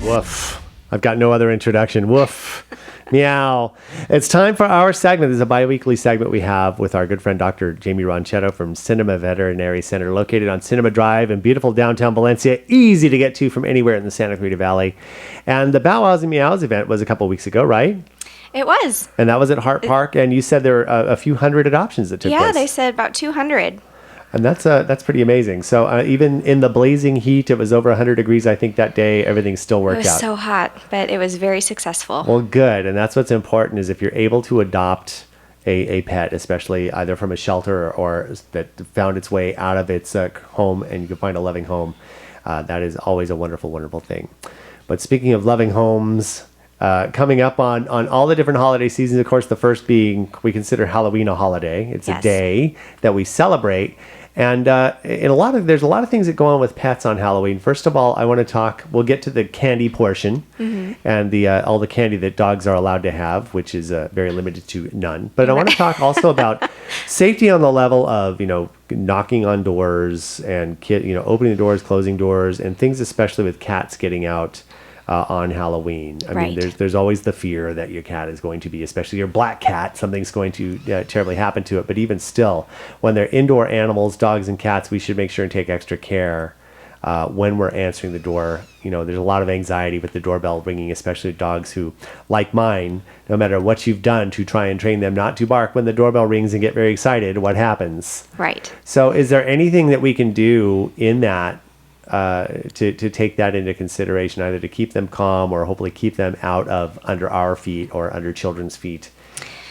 Woof. I've got no other introduction. Woof. Meow. It's time for our segment. This is a bi-weekly segment we have with our good friend, Dr. Jaimie Ronchetto from Cinema Veterinary Center, located on Cinema Drive in beautiful downtown Valencia, easy to get to from anywhere in the Santa Clarita Valley. And the Bow Wows and Meows event was a couple weeks ago, right? It was. And that was at Hart Park, and you said there were a few hundred adoptions that took place. Yeah, they said about 200. And that's pretty amazing. So even in the blazing heat, it was over 100 degrees, I think, that day. Everything still worked out. It was so hot, but it was very successful. Well, good. And that's what's important is if you're able to adopt a pet, especially either from a shelter or that found its way out of its home and you can find a loving home, that is always a wonderful, wonderful thing. But speaking of loving homes, coming up on all the different holiday seasons, of course, the first being we consider Halloween a holiday. It's a day that we celebrate. And there's a lot of things that go on with pets on Halloween. First of all, I want to talk, we'll get to the candy portion and all the candy that dogs are allowed to have, which is very limited to none. But I want to talk also about safety on the level of, knocking on doors and opening the doors, closing doors, and things especially with cats getting out on Halloween. I mean, there's always the fear that your cat is going to be, especially your black cat, something's going to terribly happen to it. But even still, when they're indoor animals, dogs and cats, we should make sure and take extra care when we're answering the door. There's a lot of anxiety with the doorbell ringing, especially dogs who, like mine, no matter what you've done to try and train them not to bark when the doorbell rings and get very excited, what happens? Right. So is there anything that we can do in that to take that into consideration, either to keep them calm or hopefully keep them out of under our feet or under children's feet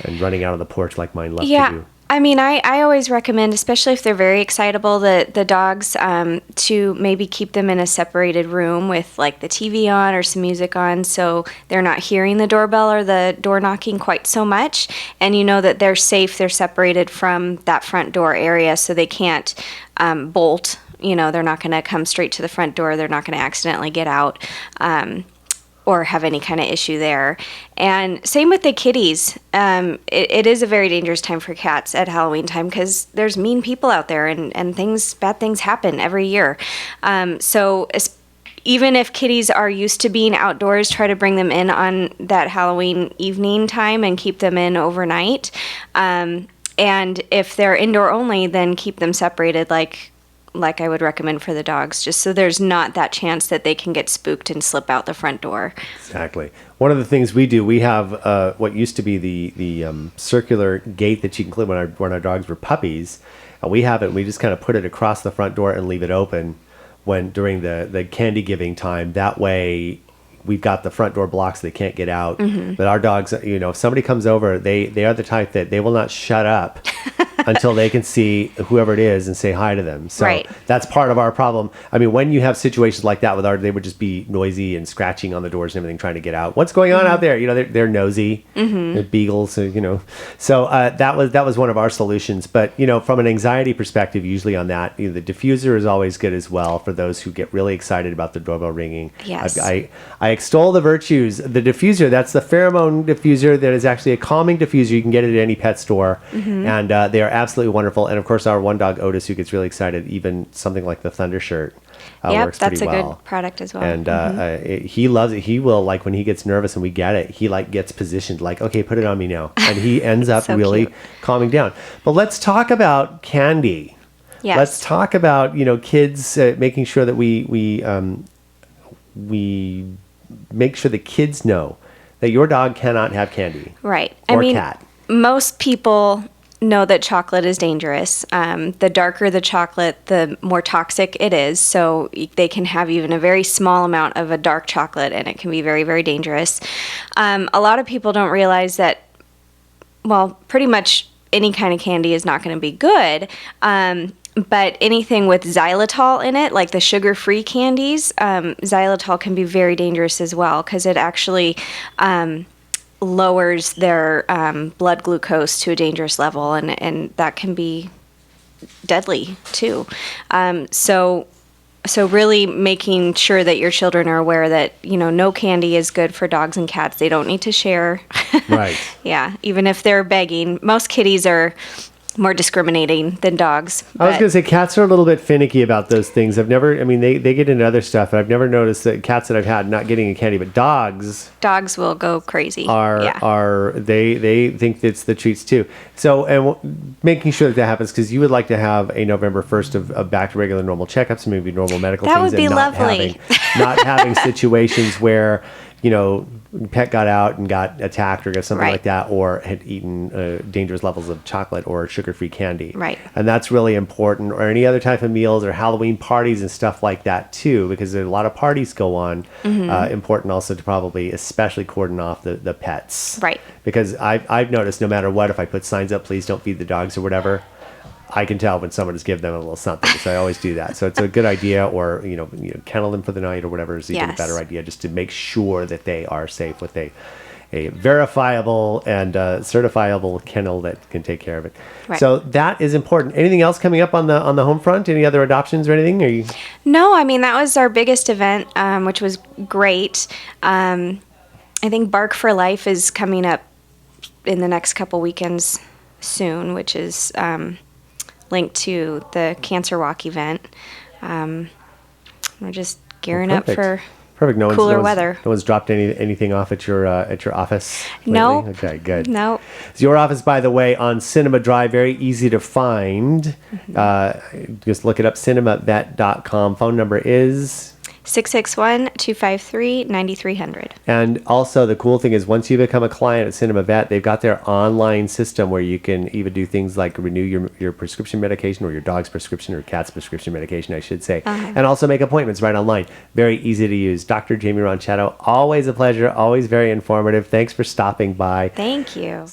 and running out of the porch like mine love to do? I mean, I always recommend, especially if they're very excitable, the dogs to maybe keep them in a separated room with like the TV on or some music on so they're not hearing the doorbell or the door knocking quite so much. And that they're safe, they're separated from that front door area so they can't bolt. They're not going to come straight to the front door. They're not going to accidentally get out or have any kind of issue there. And same with the kitties. It is a very dangerous time for cats at Halloween time because there's mean people out there and bad things happen every year. So even if kitties are used to being outdoors, try to bring them in on that Halloween evening time and keep them in overnight. And if they're indoor only, then keep them separated like I would recommend for the dogs, just so there's not that chance that they can get spooked and slip out the front door. Exactly. One of the things we do, we have what used to be the circular gate that you can clip when our dogs were puppies. We have it. We just kind of put it across the front door and leave it open during the candy giving time. That way, we've got the front door blocked so they can't get out. But our dogs, if somebody comes over, they are the type that they will not shut up until they can see whoever it is and say hi to them. So that's part of our problem. I mean, when you have situations like that with they would just be noisy and scratching on the doors and everything, trying to get out. What's going on out there? They're nosy. They're beagles. So that was one of our solutions. But from an anxiety perspective, usually on that, the diffuser is always good as well for those who get really excited about the doorbell ringing. Yes. I extol the virtues. The diffuser, that's the pheromone diffuser that is actually a calming diffuser. You can get it at any pet store. And they are absolutely wonderful. And of course, our one dog, Otis, who gets really excited, even something like the Thunder Shirt works pretty well. That's a good product as well. And he loves it. He will, when he gets nervous and we get it, he gets positioned okay, put it on me now. And he ends up really calming down. But let's talk about candy. Yes. Let's talk about, kids making sure that we make sure the kids know that your dog cannot have candy. Right. Or cat. Most people know that chocolate is dangerous. The darker the chocolate, the more toxic it is. So they can have even a very small amount of a dark chocolate, and it can be very, very dangerous. A lot of people don't realize that, pretty much any kind of candy is not going to be good. But anything with xylitol in it, like the sugar-free candies, xylitol can be very dangerous as well because it actually lowers their blood glucose to a dangerous level, and that can be deadly too. So really making sure that your children are aware that, no candy is good for dogs and cats. They don't need to share. Right. Yeah, even if they're begging. Most kitties are more discriminating than dogs. I was but- going to say cats are a little bit finicky about those things. I've never, I mean, they get into other stuff, but I've never noticed that cats that I've had not getting a candy, but dogs will go crazy. they think it's the treats too. So, and making sure that happens, because you would like to have a November 1st of back to regular normal checkups, maybe normal medical That things. would be and lovely. Not having situations where, pet got out and got attacked or got something Right. like that, or had eaten dangerous levels of chocolate or sugar-free candy. Right. And that's really important, or any other type of meals or Halloween parties and stuff like that too, because a lot of parties go on. Important also to probably especially cordon off the pets. Right. Because I've noticed no matter what, if I put signs up, please don't feed the dogs or whatever, I can tell when someone has given them a little something. So I always do that. So it's a good idea, or, kennel them for the night or whatever is even a better idea, just to make sure that they are safe with a verifiable and certifiable kennel that can take care of it. Right. So that is important. Anything else coming up on the home front? Any other adoptions or anything? Are you? No, I mean, that was our biggest event, which was great. I think Bark for Life is coming up in the next couple weekends soon, which is linked to the Cancer Walk event. We're just gearing up for Perfect. cooler weather. No one's dropped anything off at your office lately? No. Okay, good. No. So your office, by the way, on Cinema Drive, very easy to find. Just look it up, cinemavet.com. Phone number is 661-253-9300. And also, the cool thing is, once you become a client at Cinema Vet, they've got their online system where you can even do things like renew your prescription medication, or your dog's prescription, or cat's prescription medication, I should say. And also make appointments right online. Very easy to use. Dr. Jaimie Ronchetto, always a pleasure, always very informative. Thanks for stopping by. Thank you.